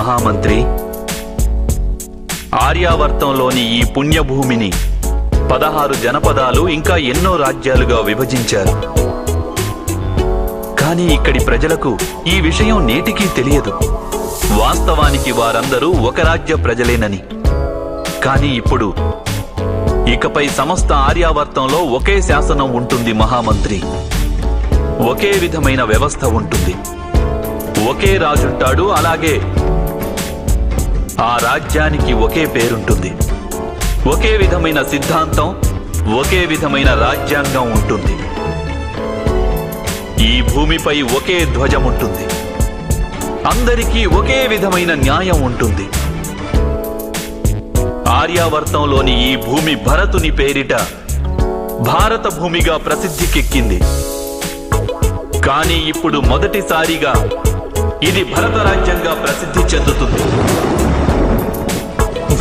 మహామంత్రి, ఆర్యావర్తంలోని ఈ పుణ్యభూమిని 16 జనపదాలు ఇంకా ఎన్నో రాజ్యాలుగా విభజించారు. కానీ ఇక్కడి ప్రజలకు ఈ విషయం నేటికీ తెలియదు. వాస్తవానికి వారందరూ ఒక రాజ్య ప్రజలేనని. కానీ ఇప్పుడు ఇకపై సమస్త ఆర్యావర్తంలో ఒకే శాసనం ఉంటుంది మహామంత్రి. ఒకే విధమైన వ్యవస్థ ఉంటుంది. ఒకే రాజుంటాడు. అలాగే ఆ రాజ్యానికి ఒకే పేరుంటుంది. ఒకే విధమైన సిద్ధాంతం, ఒకే విధమైన రాజ్యాంగం ఉంటుంది. ఈ భూమిపై ఒకే ధ్వజం ఉంటుంది. అందరికీ ఒకే విధమైన న్యాయం ఉంటుంది. ఆర్యావర్తంలోని ఈ భూమి భరతుని పేరిట భారత భూమిగా ప్రసిద్ధికెక్కింది. కానీ ఇప్పుడు మొదటిసారిగా ఇది భరత రాజ్యంగా ప్రసిద్ధి చెందుతుంది.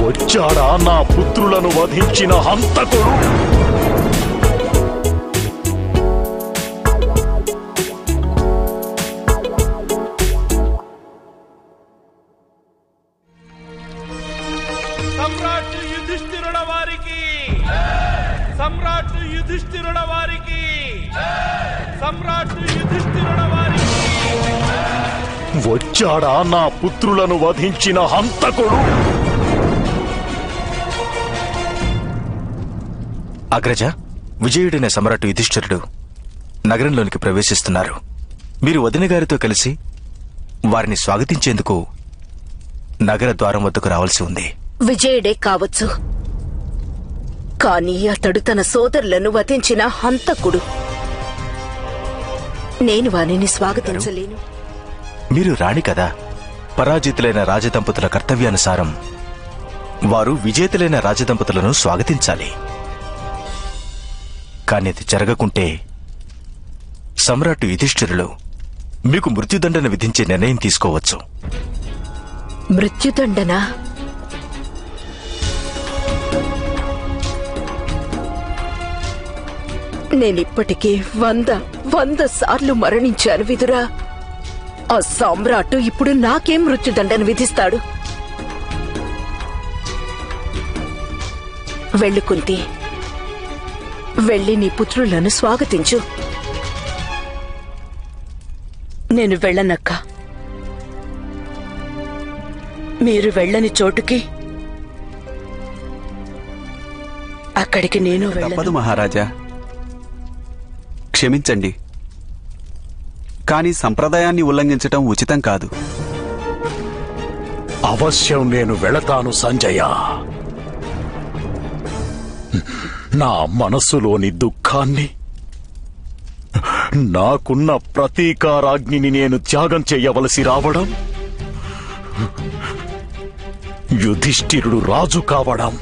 వచ్చాడా నా పుత్రులను వధించిన హంతకుడు? సమ్రాట్ యుధిష్ఠిరుల వారికి, సమ్రాట్ యుధిష్ఠిరుల వారికి, సమ్రాట్ యుధిష్ఠిరుల వారికి. వచ్చాడా నా పుత్రులను వధించిన హంతకుడు? అగ్రజ, విజయుడైన సమ్రాట్ యుధిష్ఠిరుడు నగరంలోనికి ప్రవేశిస్తున్నారు. మీరు వదిన గారితో కలిసి వారిని స్వాగతించేందుకు నగర ద్వారం వద్దకు రావాల్సి ఉంది. విజయుడే కావచ్చు, కానీ అతడు తన సోదరులను వధించిన హంతకుడు. నేను వారిని స్వాగతించలేను. మీరు రాణి కదా. పరాజితులైన రాజదంపతుల కర్తవ్యానుసారం వారు విజేతలైన రాజదంపతులను స్వాగతించాలి. కానీ అది జరగకుంటే సమ్రాట్ యుధిష్ఠిరులు మీకు మృత్యుదండన విధించే నిర్ణయం తీసుకోవచ్చు. మృత్యుదండన? నేనిప్పటికే 100 సార్లు మరణించాను విదురా. ఆ సామ్రాట్ ఇప్పుడు నాకేం మృత్యుదండన విధిస్తాడు? వెళ్ళు కుంతి, వెళ్ళి నీ పుత్రులను స్వాగతించు. నేను వెళ్ళనక్క. మీరు వెళ్ళని చోటుకి అక్కడికి నేను వెళ్ళను. తప్పదు మహారాజా, క్షమించండి. కానీ సంప్రదాయాన్ని ఉల్లంఘించటం ఉచితం కాదు. అవశ్యం నేను వెళతాను సంజయ. నా మనస్సులోని దుఃఖాన్ని, నాకున్న ప్రతీకారాగ్నిని నేను త్యాగం చేయవలసి రావడం, యుధిష్ఠిరుడు రాజు కావడం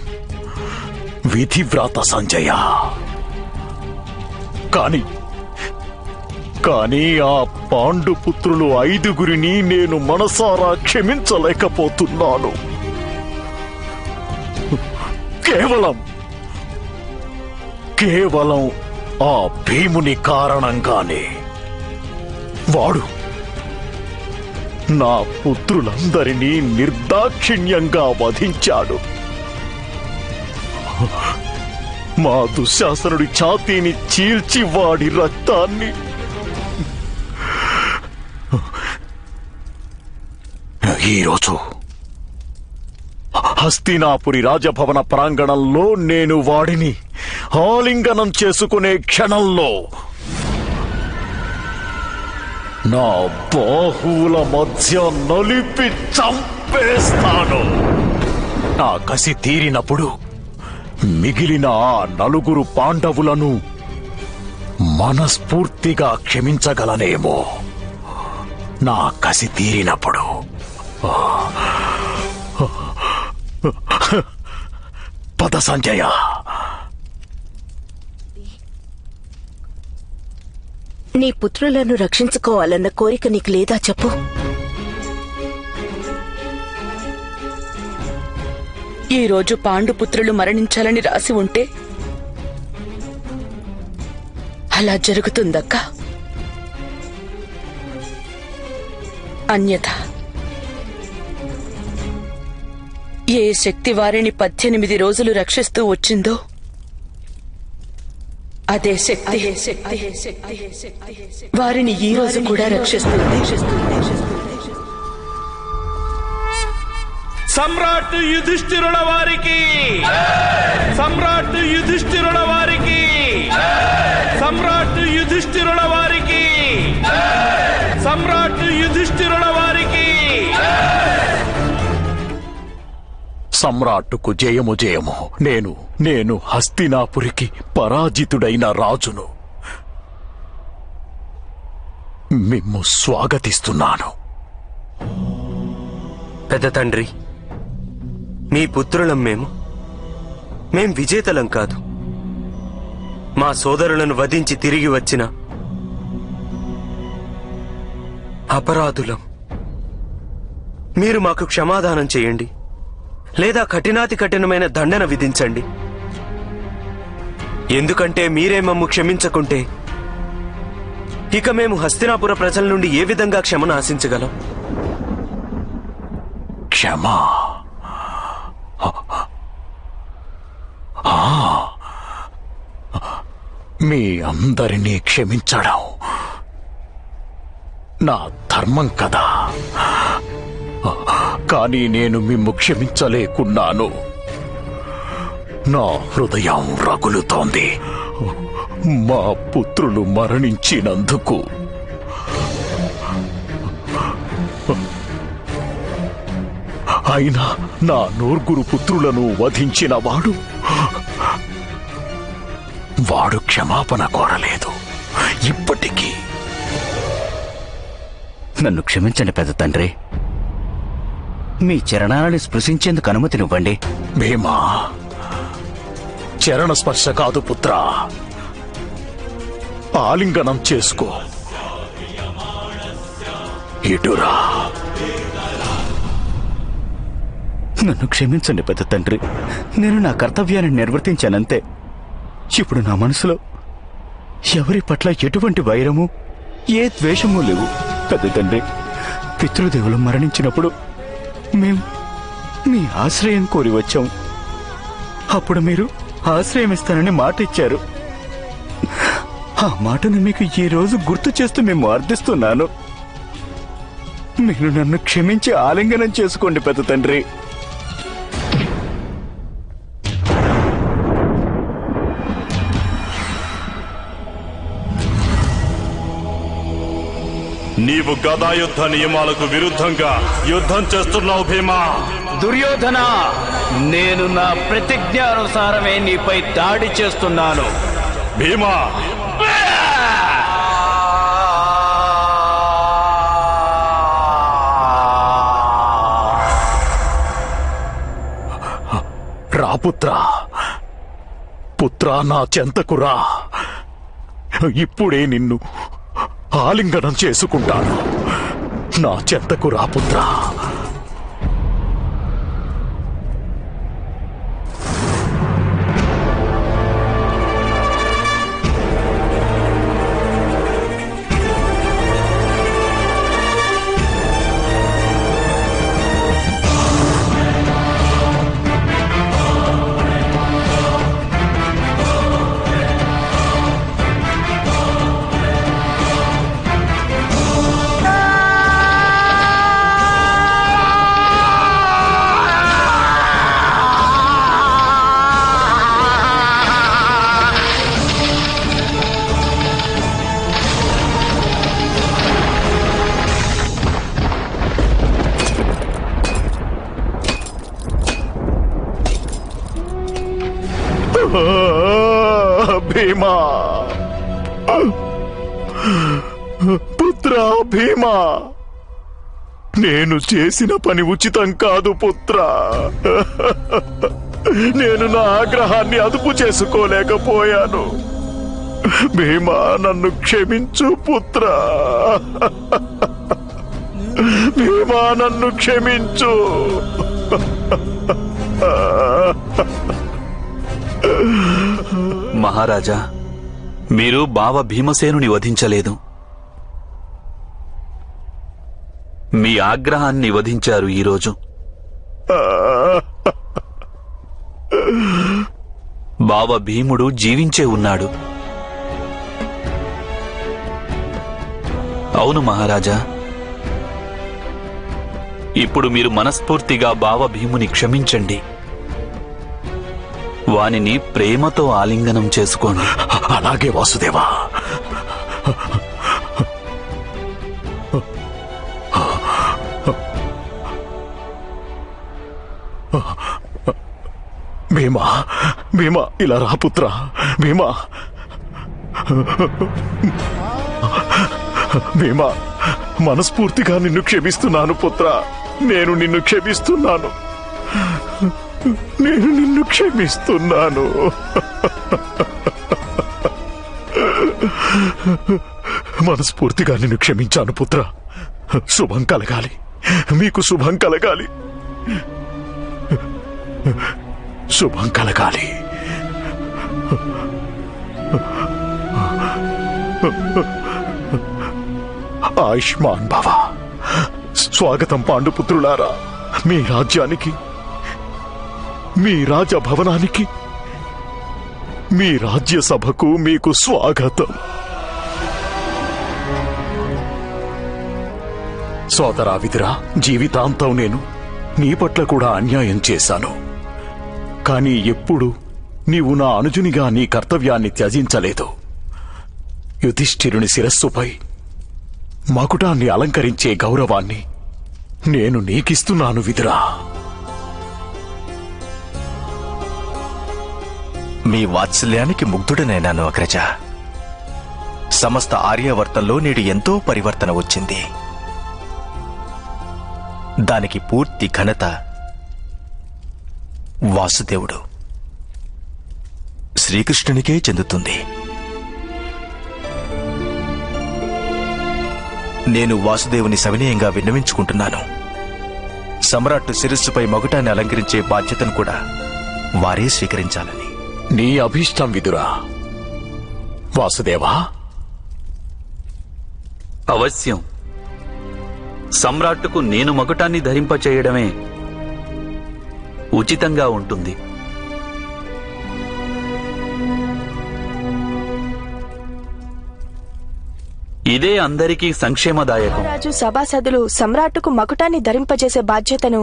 విధివ్రాత సంజయ. కానీ ఆ పాండుపుత్రులు 5గురిని నేను మనసారా క్షమించలేకపోతున్నాను. కేవలం ఆ భీముని కారణంగానే. వాడు నా పుత్రులందరినీ నిర్దాక్షిణ్యంగా వధించాడు. మా దుశ్శాసనుడి ఛాతీని చీల్చి వాడి రక్తాన్ని ఈరోజు హస్తినాపురి రాజభవన ప్రాంగణంలో నేను వాడిని ఆలింగనం చేసుకునే క్షణంలో నా బాహువుల మధ్య నలిపి చంపేస్తాను. నా కసి తీరినప్పుడు మిగిలిన ఆ 4 పాండవులను మనస్ఫూర్తిగా క్షమించగలనేమో. నా కసి తీరినప్పుడు. పద సంజయ. నీ పుత్రులను రక్షించుకోవాలన్న కోరిక నీకు లేదా చెప్పు? ఈ రోజు పాండుపుత్రులు మరణించాలని రాసి ఉంటే అలా జరుగుతుందక్క. అన్యథా ఏ శక్తి వారిని 18 రోజులు రక్షిస్తూ వచ్చిందో అదే శక్తి వారిని ఈ రోజు కూడా రక్షిస్తుంది. సమ్రాట్ యుధిష్ఠిరుల వారికి, సమ్రాట్ యుధిష్ఠిరుల వారికి, సమ్రాట్ యుధిష్ఠిరుల వారికి, సమ్రాట్ యుధిష్ఠిరుల వారికి. సమ్రాట్టుకు జయము జయము. నేను హస్తినాపురికి పరాజితుడైన రాజును. మిమ్ము స్వాగతిస్తున్నాను. పెద్ద తండ్రి, మీ పుత్రులం మేం విజేతలం కాదు. మా సోదరులను వధించి తిరిగి వచ్చిన అపరాధులం. మీరు మాకు క్షమాదానం చేయండి, లేదా కఠినాతి కఠినమైన దండన విధించండి. ఎందుకంటే మీరే మమ్ము క్షమించకుంటే ఇక మేము హస్తినాపుర ప్రజల నుండి ఏ విధంగా క్షమను ఆశించగలం? క్షమా? మీ అందరినీ క్షమించడం నా ధర్మం కదా. కానీ నేను మిమ్ము క్షమించలేకున్నాను. నా హృదయం రగులుతోంది. మా పుత్రులు మరణించినందుకు. అయినా నా నూర్గురు పుత్రులను వధించిన వాడు క్షమాపణ కోరలేదు. ఇప్పటికీ నన్ను క్షమించండి పెద్ద తండ్రి. మీ చరణాలని స్పృశించేందుకు అనుమతినివ్వండి. భీమా, చరణ స్పర్శ కాదు పుత్రా, ఆలింగనం చేసుకో. ఇటురా. నన్ను క్షమించండి పెద్ద తండ్రి. నేను నా కర్తవ్యాన్ని నిర్వర్తించానంతే. ఇప్పుడు నా మనసులో ఎవరి పట్ల ఎటువంటి వైరము, ఏ ద్వేషము లేవు. పెద్ద తండ్రి, పితృదేవులు మరణించినప్పుడు మేం మీ ఆశ్రయం కోరి వచ్చాం. అప్పుడు మీరు ఆశ్రయం ఇస్తానని మాట ఇచ్చారు. ఆ మాటను మీకు ఈ రోజు గుర్తు చేస్తూ మేము అర్థిస్తున్నాను. మీరు నన్ను క్షమించి ఆలింగనం చేసుకోండి పెద్ద తండ్రి. నీవు గదాయుద్ధ నియమాలకు విరుద్ధంగా యుద్ధం చేస్తున్నావు భీమా. దుర్యోధన, నేను నా ప్రతిజ్ఞానుసారమే నీపై దాడి చేస్తున్నాను. భీమా, రా పుత్రా, పుత్రా నా చెంతకు రా. ఇప్పుడే నిన్ను ఆలింగనం చేసుకుంటాను. నా చెంతకు రా పుత్రా. భీమా, పుత్రా భీమా, నేను చేసిన పని ఉచితం కాదు పుత్రా. నేను నా ఆగ్రహాన్ని అదుపు చేసుకోలేకపోయాను. భీమా, నన్ను క్షమించు పుత్రా. భీమా, నన్ను క్షమించు. మహారాజా, మీరు బావ భీమసేనుని వధించలేదు, మీ ఆగ్రహాన్ని వధించారు ఈరోజు. బావ భీముడు జీవించే ఉన్నాడు. అవును మహారాజా. ఇప్పుడు మీరు మనస్ఫూర్తిగా బావ భీముని క్షమించండి. వానిని ప్రేమతో ఆలింగనం చేసుకోండి. అలాగే వాసుదేవా. భీమా, భీమా, ఇలా రా పుత్రా. భీమా, భీమా, మనస్ఫూర్తిగా నిన్ను క్షమిస్తున్నాను పుత్రా. నేను నిన్ను క్షమిస్తున్నాను. నేను నిన్ను క్షమిస్తున్నాను. మనస్ఫూర్తిగా నిన్ను క్షమించాను పుత్ర. శుభం కలగాలి, మీకు శుభం కలగాలి, శుభం కలగాలి. ఆయుష్మాన్ భవ. స్వాగతం పాండుపుత్రులారా. మీ రాజ్యానికి, మీ రాజభవనానికి, మీ రాజ్యసభకు మీకు స్వాగతం. సోదరా విదురా, జీవితాంతం నేను నీ పట్ల కూడా అన్యాయం చేశాను. కానీ ఎప్పుడు నీవు నా అనుజునిగా నీ కర్తవ్యాన్ని త్యజించలేదు. యుధిష్ఠిరుని శిరస్సుపై మకుటాన్ని అలంకరించే గౌరవాన్ని నేను నీకిస్తున్నాను విదురా. మీ వాత్సల్యానికి ముగ్ధుడనైనాను అగ్రజ. సమస్త ఆర్యావర్తంలో నేడు ఎంతో పరివర్తన వచ్చింది. దానికి పూర్తి ఘనత వాసుదేవుడు శ్రీకృష్ణునికే చెందుతుంది. నేను వాసుదేవుని సవినయంగా విన్నవించుకుంటున్నాను. సమ్రాట్టు శిరస్సుపై మగుటాన్ని అలంకరించే బాధ్యతను కూడా వారే స్వీకరించాలని. నీ అభీష్టం విదురా. వాసుదేవా, అవశ్యం. సమ్రాట్టుకు నేను మకుటాన్ని ధరింపచేయడమే ఉచితంగా ఉంటుంది. ఇదే అందరికీ సంక్షేమదాయకం. రాజు సభాసదులు సమ్రాట్టుకు మకుటాన్ని ధరింపజేసే బాధ్యతను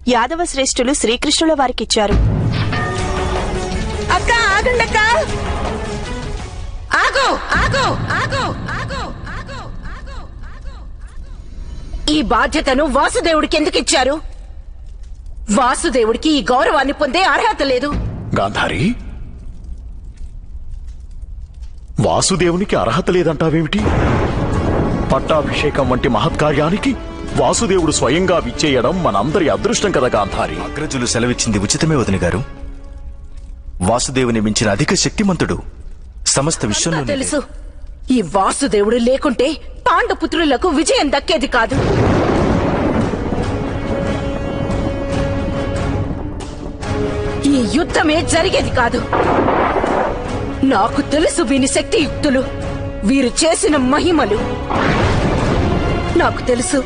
యాదవ శ్రేష్ఠులు శ్రీకృష్ణుల వారికిచ్చారు. అక్క ఆగండక్క. ఆగో ఆగో ఆగో ఆగో ఆగో ఆగో. ఈ బాధ్యతను వాసుదేవుడికి ఎందుకు ఇచ్చారు? వాసుదేవుడికి ఈ గౌరవాన్ని పొందే అర్హత లేదు. గాంధారి, వాసుదేవునికి అర్హత లేదంటావేమిటి? పట్టాభిషేకం వంటి మహత్కార్యానికి వాసుదేవుడు స్వయంగా విచ్చేయడం మనందరి అదృష్టం కదా గాంధారి. అగ్రజులు సెలవిచ్చింది ఉచితమే వదిన గారు. వాసుదేవుని మించిన అధిక శక్తిమంతుడు సమస్త విశ్వంలో తెలుసు. ఈ వాసుదేవుడు లేకుంటే పాండుపుత్రులకు విజయం దక్కేది కాదు. ఈ యుద్ధమే జరిగేది కాదు. నాకు తెలుసు వీని శక్తియుక్తులు, వీరు చేసిన మహిమలు. నాకు తెలుసు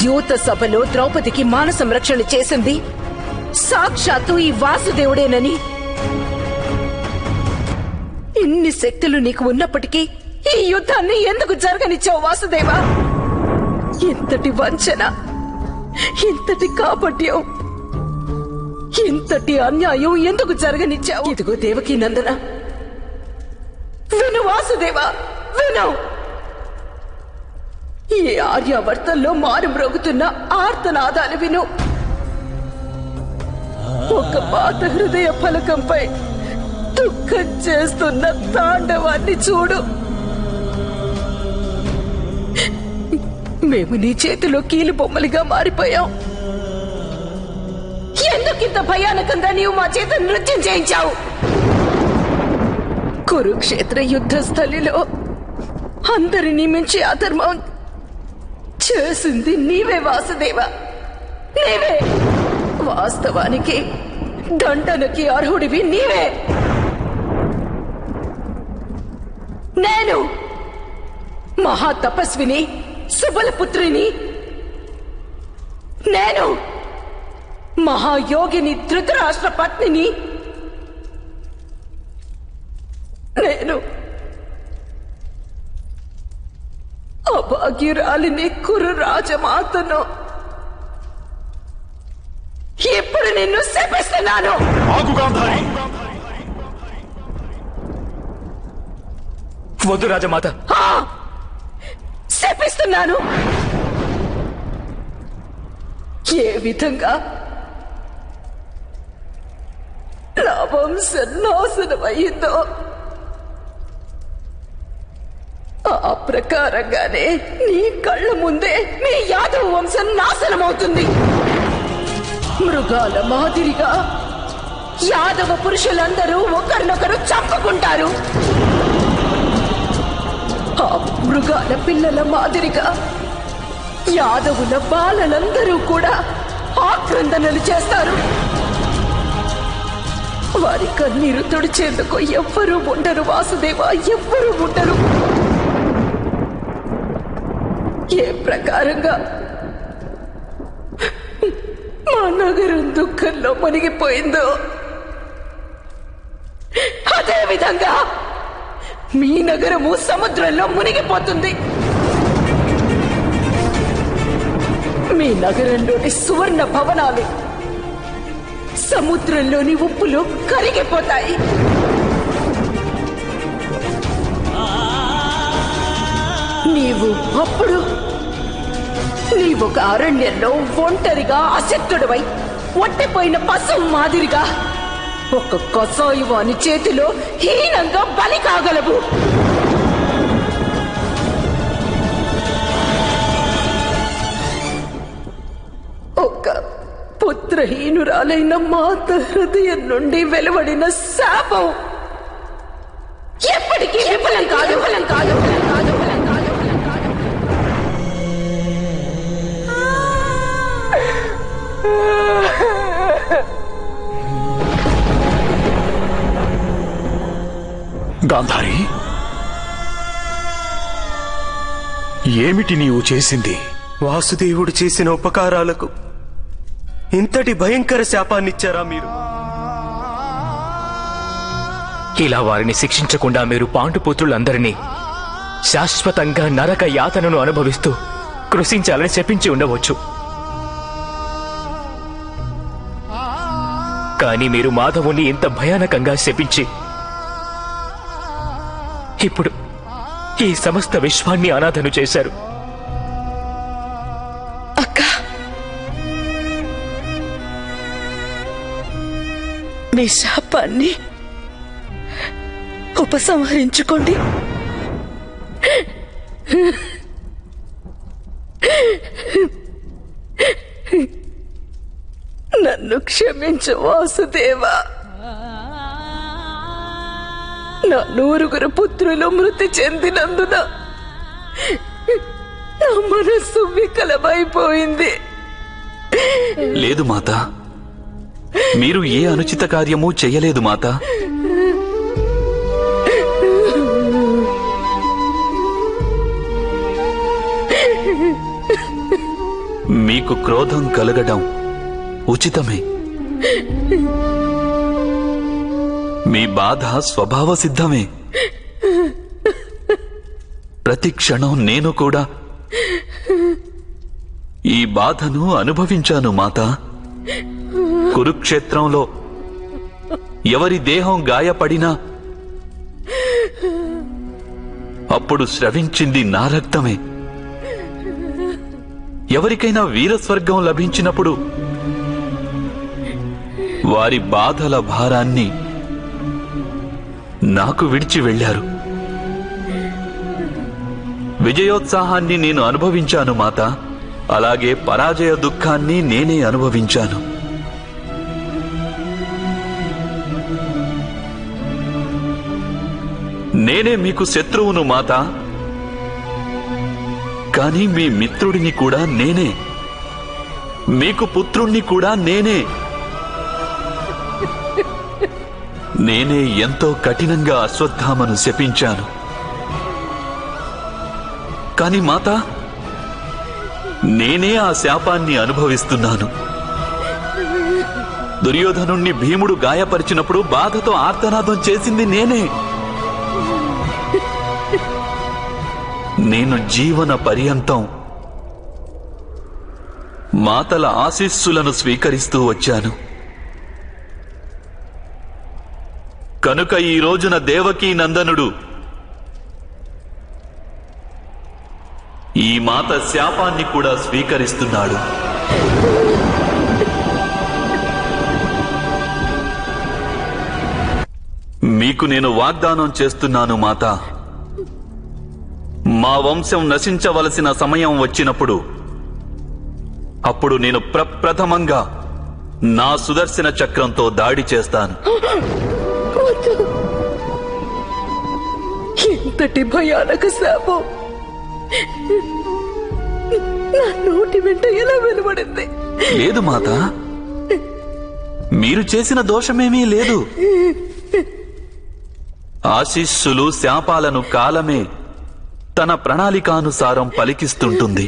ద్యూత సభలో ద్రౌపదికి మాన సంరక్షణ చేసింది సాక్షాత్తు ఈ వాసుదేవుడేనని. ఇన్ని శక్తులు నీకు ఉన్నప్పటికీ ఈ యుద్ధాన్ని ఎందుకు జరగనిచ్చావు వాసుదేవా? ఇంతటి వంచన, ఇంతటి కాపట్యం, ఇంతటి అన్యాయం ఎందుకు జరగనిచ్చావు? ఇదిగో దేవకీ నందన, విను వాసుదేవా, విను. ఈ ఆర్యావర్తంలో మారుమ్రోగుతున్న ఆర్తనాదాలు విను. ఒక పాత హృదయ ఫలకంపై దుఃఖం చేస్తున్న తాండవాన్ని చూడు. మేము నీ చేతిలో కీలు బొమ్మలుగా మారిపోయాం. ఎందుకింత భయానకంగా నీవు మా చేత నృత్యం చేయించావు? కురుక్షేత్ర యుద్ధ స్థలిలో అందరినీ మించి అధర్మం చేసింది నీవే వాసుదేవా, నీవే. వాస్తవానికి దండనకి అర్హుడివి నీవే. నేను మహాతపస్విని, సుబలపుత్రిని. నేను మహాయోగిని ధృతరాష్ట్ర పత్నిని నేను అభాగ్యురాలిని కురు రాజమాతను ఇప్పుడు నిన్ను శపిస్తున్నాను. వద్దు రాజమాత. శపిస్తున్నాను. ఏ విధంగా నా వంశం నాశనమయ్యిందో ఆ ప్రకారంగానే నీ కళ్ళ ముందే మీ యాదవ వంశం నాశనమవుతుంది. మృగాల మాదిరిగా యాదవ పురుషులందరూ ఒకరినొకరు చంపుకుంటారు. ఆ మృగాల పిల్లల మాదిరిగా యాదవుల బాలలందరూ కూడా ఆక్రందనలు చేస్తారు. వారి కన్నీరు తుడిచేందుకు ఎవ్వరూ ఉండరు వాసుదేవ, ఎవ్వరూ ఉండరు. ఏ ప్రకారంగా మా నగరం దుఃఖంలో మునిగిపోయిందో అదే విధంగా మీ నగరము సముద్రంలో మునిగిపోతుంది. మీ నగరంలోని సువర్ణ భవనాలు సముద్రంలోని ఉప్పులు కరిగిపోతాయి. నీవు అప్పుడు నీవొక అరణ్యంలో ఒంటరిగా అశక్తుడివై ఒట్టిపోయిన పశువు మాదిరిగా ఒక కసాయివాని చేతిలో హీనంగా బలి కాగలవు. ఒక పుత్రహీనురాలైన మాత హృదయం నుండి వెలువడిన శాపం ఎప్పటికీ విఫలం కాదు. గాంధారి, ఏమిటి నీవు చేసింది? వాసుదేవుడు చేసిన ఉపకారాలకు ఇంతటి భయంకర శాపాన్నిచ్చారా మీరు? ఇలా వారిని శిక్షించకుండా మీరు పాండుపుత్రులందరినీ శాశ్వతంగా నరక యాతనను అనుభవిస్తూ కృషించాలని శపించి ఉండవచ్చు. కానీ మీరు మాధవుని ఇంత భయానకంగా శపించి ఇప్పుడు ఈ సమస్త విశ్వాన్ని అనాథను చేశారు. మీ శాపాన్ని ఉపసంహరించుకోండి. నన్ను క్షమించు వాసుదేవా. నా 9 పుత్రులు మృతి చెందినందున నా మనస్సు వికలమైపోయింది. లేదు మాత, మీరు ఏ అనుచిత కార్యమూ చెయ్యలేదు మాత. మీకు క్రోధం కలగడం ఉచితమే. మీ బాధ స్వభావ సిద్ధమే. ప్రతి క్షణం నేను కూడా ఈ బాధను అనుభవించాను మాత. కురుక్షేత్రంలో ఎవరి దేహం గాయపడినా అప్పుడు స్రవించింది నా రక్తమే. ఎవరికైనా వీరస్వర్గం లభించినప్పుడు వారి బాధల భారాన్ని నాకు విడిచి వెళ్లారు. విజయోత్సాహాన్ని నేను అనుభవించాను మాత. అలాగే పరాజయ దుఃఖాన్ని నేనే అనుభవించాను. నేనే మీకు శత్రువును మాత. కానీ మీ మిత్రుడిని కూడా నేనే, మీకు పుత్రుణ్ణి కూడా నేనే. నేనే ఎంతో కఠినంగా అశ్వత్థామను శపించాను. కాని మాత, నేనే ఆ శాపాన్ని అనుభవిస్తున్నాను. దుర్యోధనుణ్ణి భీముడు గాయపరిచినప్పుడు బాధతో ఆర్తనాదం చేసింది నేనే. నేను జీవన పర్యంతం మాతల ఆశీస్సులను స్వీకరిస్తూ వచ్చాను. కనుక ఈ రోజున దేవకీ నందనుడు ఈ మాత శాపాన్ని కూడా స్వీకరిస్తున్నాడు. మీకు నేను వాగ్దానం చేస్తున్నాను మాత, మా వంశం నశించవలసిన సమయం వచ్చినప్పుడు అప్పుడు నేను ప్రప్రథమంగా నా సుదర్శన చక్రంతో దాడి చేస్తాను. ఎంతటి భయానక శాపం నా నోటి వెంట ఎలా వెలువడింది? లేదు మాత, మీరు చేసిన దోషమేమీ లేదు. ఆశీస్సులు శాపాలను కాలమే తన ప్రణాళికానుసారం పలికిస్తుంటుంది.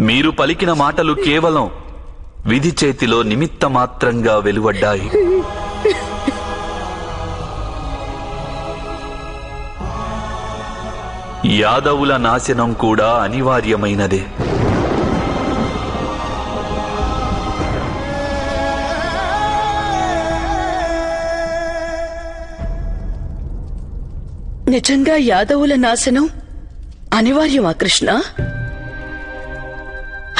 మీరు పలికిన మాటలు కేవలం విధి చేతిలో నిమిత్త మాత్రంగా వెలువడ్డాయి. యాదవుల నాశనం కూడా అనివార్యమైనదే. నిజంగా యాదవుల నాశనం అనివార్యమా కృష్ణ?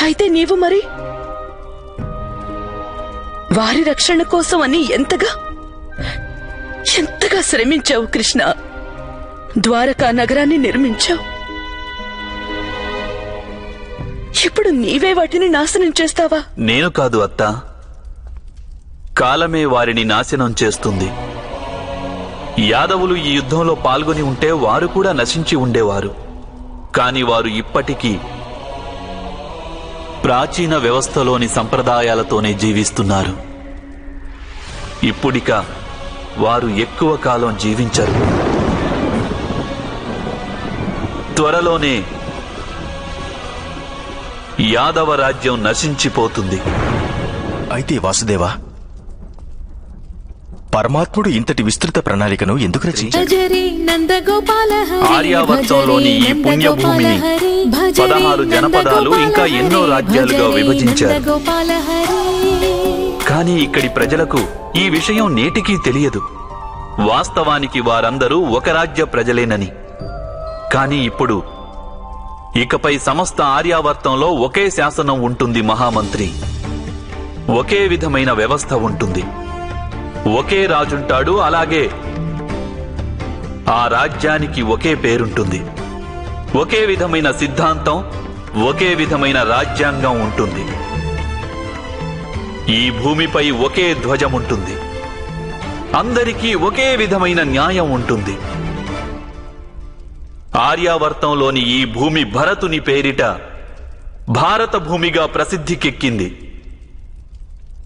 అయితే నీవు మరి వారి రక్షణ కోసం అని ఎంతగా శ్రమించావు కృష్ణ. ద్వారకా నగరాన్ని నిర్మించావు. ఇప్పుడు నీవే వాటిని నాశనం చేస్తావా? నేను కాదు అత్తా, కాలమే వారిని నాశనం చేస్తుంది. యాదవులు ఈ యుద్ధంలో పాల్గొని ఉంటే వారు కూడా నశించి ఉండేవారు. కాని వారు ఇప్పటికీ ప్రాచీన వ్యవస్థలోని సంప్రదాయాలతోనే జీవిస్తున్నారు. ఇప్పుడిక వారు ఎక్కువ కాలం జీవించరు. త్వరలోనే యాదవ రాజ్యం నశించిపోతుంది. అయితే వాసుదేవా, పరమాత్ముడు ఇంతటి విస్తృత ప్రణాళికను ఎందుకు రచించాడు? ఆర్యావర్తంలోని ఈ పుణ్యభూమిని 16 జనపదాలు ఇంకా ఎన్నో రాజ్యాలుగా విభజించారు. కానీ ఇక్కడి ప్రజలకు ఈ విషయం నేటికీ తెలియదు. వాస్తవానికి వారందరూ ఒక రాజ్య ప్రజలేనని. కానీ ఇప్పుడు ఇకపై సమస్త ఆర్యావర్తంలో ఒకే శాసనం ఉంటుంది మహామంత్రి. ఒకే విధమైన వ్యవస్థ ఉంటుంది. ఒకే రాజుంటాడు. అలాగే ఆ రాజ్యానికి ఒకే పేరుంటుంది. ఒకే విధమైన సిద్ధాంతం, ఒకే విధమైన రాజ్యాంగం ఉంటుంది. ఈ భూమిపై ఒకే ధ్వజముంటుంది. అందరికీ ఒకే విధమైన న్యాయం ఉంటుంది. ఆర్యావర్తంలోని ఈ భూమి భరతుని పేరిట భారత భూమిగా ప్రసిద్ధికెక్కింది.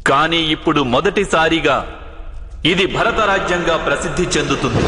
కానీ ఇప్పుడు మొదటిసారిగా ఇది భరత రాజ్యంగా ప్రసిద్ధి చెందుతుంది.